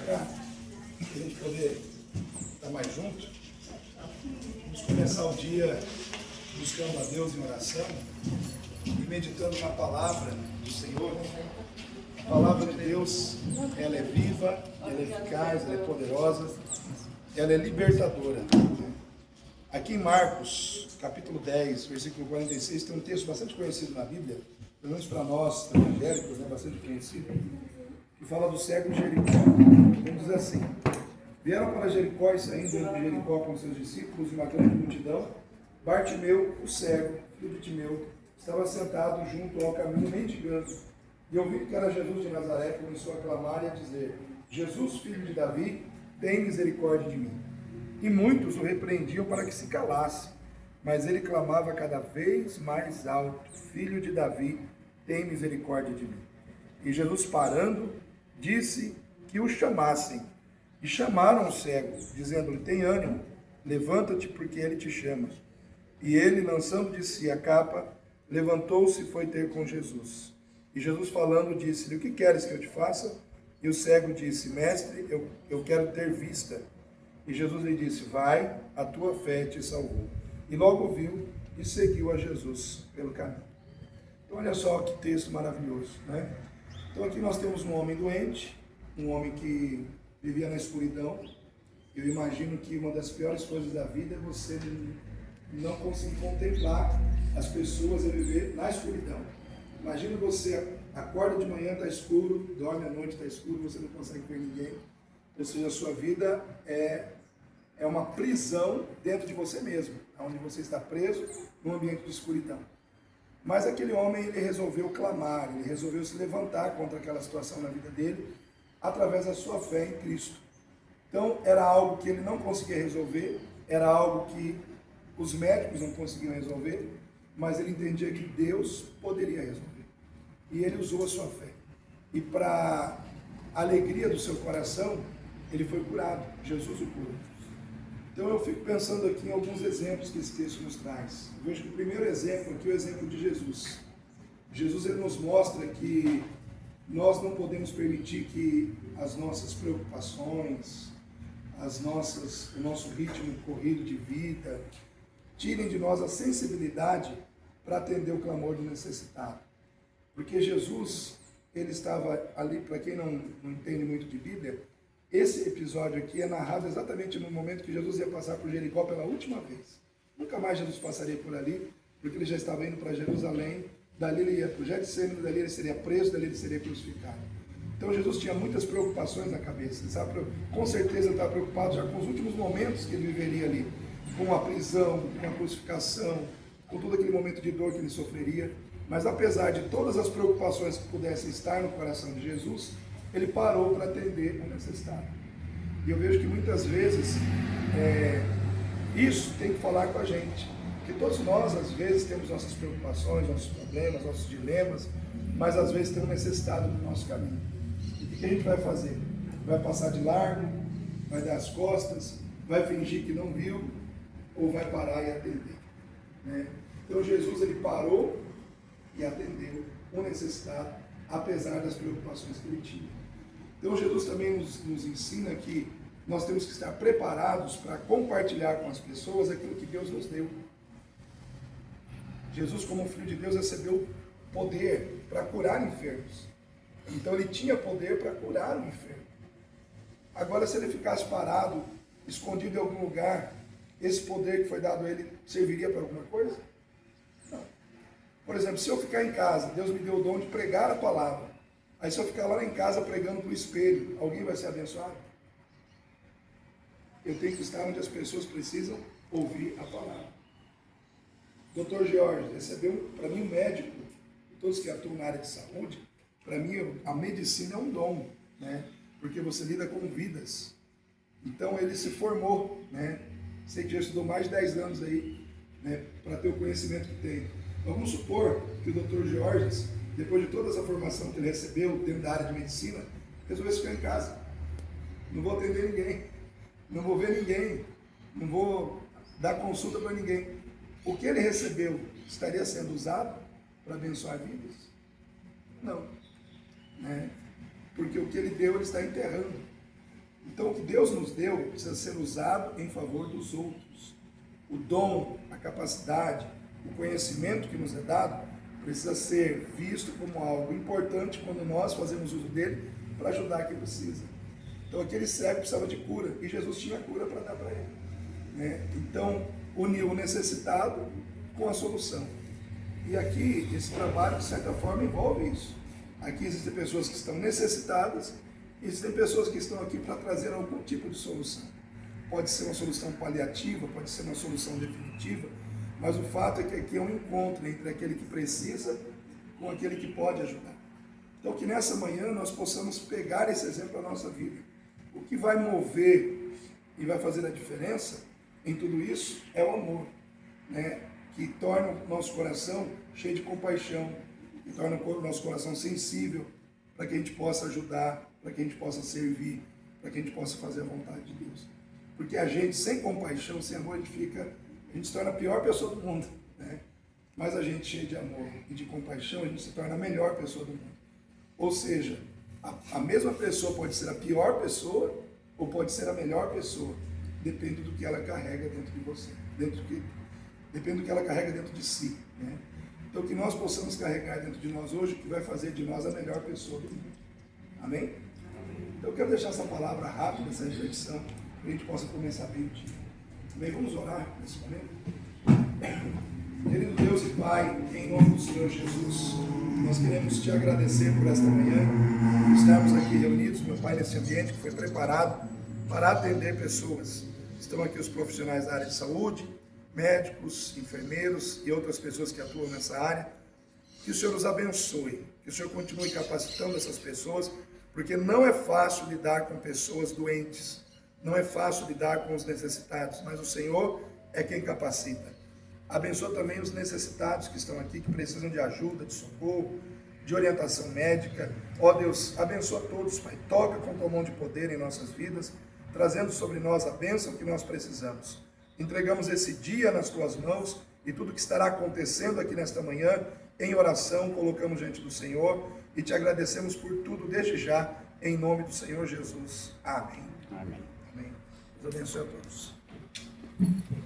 para a gente poder estar mais junto. Vamos começar o dia buscando a Deus em oração e meditando na palavra do Senhor. A palavra de Deus, ela é viva, ela é eficaz, ela é poderosa, ela é libertadora. Aqui em Marcos, capítulo 10, versículo 46, tem um texto bastante conhecido na Bíblia, pelo menos para nós evangélicos, bastante conhecido, que fala do cego de Jericó. Ele diz assim: vieram para Jericó e saindo de Jericó com seus discípulos e uma grande multidão, Bartimeu, o cego, filho de Timeu, estava sentado junto ao caminho mendigando, e ouvindo que era Jesus de Nazaré, começou a clamar e a dizer: Jesus, filho de Davi, tem misericórdia de mim. E muitos o repreendiam para que se calasse, mas ele clamava cada vez mais alto: Filho de Davi, tem misericórdia de mim. E Jesus, parando, disse que o chamassem. E chamaram o cego, dizendo-lhe: tem ânimo, levanta-te, porque ele te chama. E ele, lançando de si a capa, levantou-se e foi ter com Jesus. E Jesus, falando, disse-lhe: o que queres que eu te faça? E o cego disse: mestre, eu quero ter vista. E Jesus lhe disse: vai, a tua fé te salvou. E logo viu e seguiu a Jesus pelo caminho. Então olha só que texto maravilhoso, né? Então aqui nós temos um homem doente, um homem que vivia na escuridão. Eu imagino que uma das piores coisas da vida é você não conseguir contemplar as pessoas a viver na escuridão. Imagina você acorda de manhã, está escuro, dorme à noite, está escuro, você não consegue ver ninguém. Ou seja, a sua vida é uma prisão dentro de você mesmo, onde você está preso num ambiente de escuridão. Mas aquele homem, ele resolveu clamar, ele resolveu se levantar contra aquela situação na vida dele, através da sua fé em Cristo. Então, era algo que ele não conseguia resolver, era algo que os médicos não conseguiam resolver, mas ele entendia que Deus poderia resolver. E ele usou a sua fé. E para a alegria do seu coração, ele foi curado. Jesus o curou. Então eu fico pensando aqui em alguns exemplos que esse texto nos traz. Eu vejo que o primeiro exemplo aqui é o exemplo de Jesus. Jesus, ele nos mostra que nós não podemos permitir que as nossas preocupações, o nosso ritmo corrido de vida, tirem de nós a sensibilidade para atender o clamor do necessitado. Porque Jesus, ele estava ali, para quem não entende muito de Bíblia, esse episódio aqui é narrado exatamente no momento que Jesus ia passar por Jericó pela última vez. Nunca mais Jesus passaria por ali, porque ele já estava indo para Jerusalém, dali ele ia para o Getsêmani, dali ele seria preso, dali ele seria crucificado. Então Jesus tinha muitas preocupações na cabeça, sabe? Com certeza ele estava preocupado já com os últimos momentos que ele viveria ali, com a prisão, com a crucificação, com todo aquele momento de dor que ele sofreria. Mas apesar de todas as preocupações que pudessem estar no coração de Jesus, ele parou para atender o necessitado. E eu vejo que muitas vezes isso tem que falar com a gente. Porque todos nós, às vezes, temos nossas preocupações, nossos problemas, nossos dilemas, mas às vezes tem um necessitado no nosso caminho. E o que a gente vai fazer? Vai passar de largo? Vai dar as costas? Vai fingir que não viu? Ou vai parar e atender? Né? Então Jesus, ele parou e atendeu o necessitado, apesar das preocupações que ele tinha. Então Jesus também nos ensina que nós temos que estar preparados para compartilhar com as pessoas aquilo que Deus nos deu. Jesus, como Filho de Deus, recebeu poder para curar enfermos. Então ele tinha poder para curar o enfermo. Agora, se ele ficasse parado, escondido em algum lugar, esse poder que foi dado a ele serviria para alguma coisa? Não. Por exemplo, se eu ficar em casa, Deus me deu o dom de pregar a palavra. Aí se eu ficar lá em casa pregando para o espelho, alguém vai ser abençoado? Eu tenho que estar onde as pessoas precisam ouvir a palavra. Dr. George recebeu, para mim, um médico, todos que atuam na área de saúde, para mim a medicina é um dom, né? Porque você lida com vidas. Então ele se formou, né? Sei que já estudou mais de 10 anos aí, né? Para ter o conhecimento que tem. Vamos supor que o Dr. George, depois de toda essa formação que ele recebeu dentro da área de medicina, resolveu ficar em casa. Não vou atender ninguém, não vou ver ninguém, não vou dar consulta para ninguém. O que ele recebeu estaria sendo usado para abençoar vidas? Não. Né? Porque o que ele deu, ele está enterrando. Então, o que Deus nos deu precisa ser usado em favor dos outros. O dom, a capacidade, o conhecimento que nos é dado precisa ser visto como algo importante quando nós fazemos uso dele para ajudar quem precisa. Então, aquele cego precisava de cura e Jesus tinha cura para dar para ele, né? Então, uniu o necessitado com a solução. E aqui, esse trabalho, de certa forma, envolve isso. Aqui existem pessoas que estão necessitadas, existem pessoas que estão aqui para trazer algum tipo de solução. Pode ser uma solução paliativa, pode ser uma solução definitiva, mas o fato é que aqui é um encontro entre aquele que precisa com aquele que pode ajudar. Então, que nessa manhã nós possamos pegar esse exemplo na nossa vida. O que vai mover e vai fazer a diferença em tudo isso é o amor, né? Que torna o nosso coração cheio de compaixão, que torna o nosso coração sensível para que a gente possa ajudar, para que a gente possa servir, para que a gente possa fazer a vontade de Deus. Porque a gente, sem compaixão, sem amor, a gente se torna a pior pessoa do mundo, né? Mas a gente cheio de amor e de compaixão, a gente se torna a melhor pessoa do mundo. Ou seja, a mesma pessoa pode ser a pior pessoa ou pode ser a melhor pessoa, depende do que ela carrega dentro de você, depende do que ela carrega dentro de si, né? Então, que nós possamos carregar dentro de nós hoje o que vai fazer de nós a melhor pessoa do mundo. Amém? Então, eu quero deixar essa palavra rápida, essa reflexão, para que a gente possa começar bem o dia. Bem, vamos orar nesse momento? Querido Deus e Pai, em nome do Senhor Jesus, nós queremos te agradecer por esta manhã, por estarmos aqui reunidos, meu Pai, nesse ambiente que foi preparado para atender pessoas. Estão aqui os profissionais da área de saúde, médicos, enfermeiros e outras pessoas que atuam nessa área. Que o Senhor nos abençoe, que o Senhor continue capacitando essas pessoas, porque não é fácil lidar com pessoas doentes, não é fácil lidar com os necessitados, mas o Senhor é quem capacita. Abençoa também os necessitados que estão aqui, que precisam de ajuda, de socorro, de orientação médica. Ó Deus, abençoa todos, Pai. Toca com tua mão de poder em nossas vidas, trazendo sobre nós a bênção que nós precisamos. Entregamos esse dia nas tuas mãos e tudo que estará acontecendo aqui nesta manhã, em oração, colocamos diante do Senhor e te agradecemos por tudo desde já, em nome do Senhor Jesus. Amém. Amém. Amém. Deus abençoe a todos.